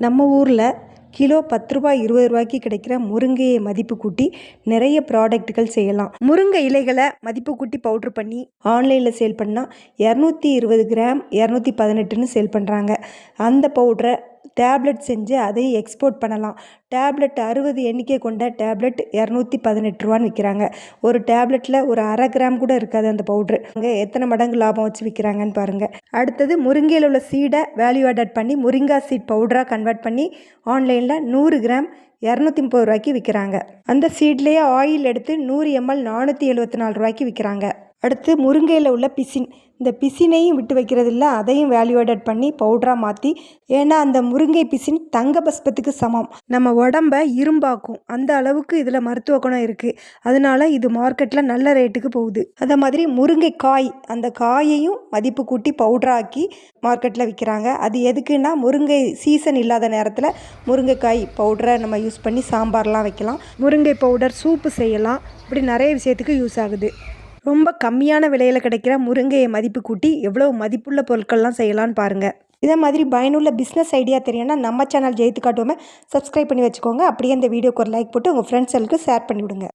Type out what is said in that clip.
நம்ம ஊரில் கிலோ 10 ரூபாய் 20 ரூபாய்க்கு கிடைக்கிற முருங்கையை மதிப்பு கூட்டி நிறைய ப்ராடக்ட்டுகள் செய்யலாம். முருங்கை இலைகளை மதிப்பு கூட்டி பவுட்ரு பண்ணி ஆன்லைனில் சேல் பண்ணால் 220 கிராம் 218ன்னு சேல் பண்ணுறாங்க. அந்த பவுட்ரை டேப்லெட் செஞ்சு அதையும் எக்ஸ்போர்ட் பண்ணலாம். டேப்லெட் 60 எண்ணிக்கை கொண்ட டேப்லெட் 218 ரூபான்னு விற்கிறாங்க. ஒரு டேப்லெட்டில் ஒரு அரை கிராம் கூட இருக்காது அந்த பவுட்ரு. அங்கே எத்தனை மடங்கு லாபம் வச்சு விற்கிறாங்கன்னு பாருங்கள். அடுத்தது முருங்கையில் உள்ள சீடை வேல்யூ ஆடட் பண்ணி முருங்கா சீட் பவுடராக கன்வெர்ட் பண்ணி ஆன்லைனில் 100 கிராம் 230 ரூபாய்க்கு விற்கிறாங்க. அந்த சீட்லேயே ஆயில் எடுத்து 100 ml 474 ரூபாய்க்கு விற்கிறாங்க. அடுத்து முருங்கையில் உள்ள பிசின், இந்த பிசினையும் விட்டு வைக்கிறதில்ல, அதையும் வேல்யூ ஆடட் பண்ணி பவுடராக மாற்றி, ஏன்னா அந்த முருங்கை பிசின் தங்க பஸ்பத்துக்கு சமம், நம்ம உடம்ப இரும்பாக்கும், அந்த அளவுக்கு இதில் மருத்துவ குணம் இருக்குது. அதனால இது மார்க்கெட்டில் நல்ல ரேட்டுக்கு போகுது. அதே மாதிரி முருங்கைக்காய், அந்த காயையும் மதிப்பு கூட்டி பவுடராக்கி மார்க்கெட்டில் விற்கிறாங்க. அது எதுக்குன்னா முருங்கை சீசன் இல்லாத நேரத்தில் முருங்கைக்காய் பவுடரை நம்ம யூஸ் பண்ணி சாம்பார்லாம் வைக்கலாம், முருங்கை பவுடர் சூப்பு செய்யலாம், இப்படி நிறைய விஷயத்துக்கு யூஸ் ஆகுது. ரொம்ப கம்மியான விலையில் கிடைக்கிற முருங்கையை மதிப்பு கூட்டி எவ்வளோ மதிப்புள்ள பொருட்கள்லாம் செய்யலான்னு பாருங்கள். இதே மாதிரி பயனுள்ள பிஸ்னஸ் ஐடியா தெரியும்னா நம்ம சேனல் ஜெயித்து காட்டுவோமே சப்ஸ்கிரைப் பண்ணி வச்சுக்கோங்க. அப்படியே இந்த வீடியோக்கு ஒரு லைக் போட்டு உங்கள் ஃப்ரெண்ட்ஸுக்கு ஷேர் பண்ணி விடுங்க.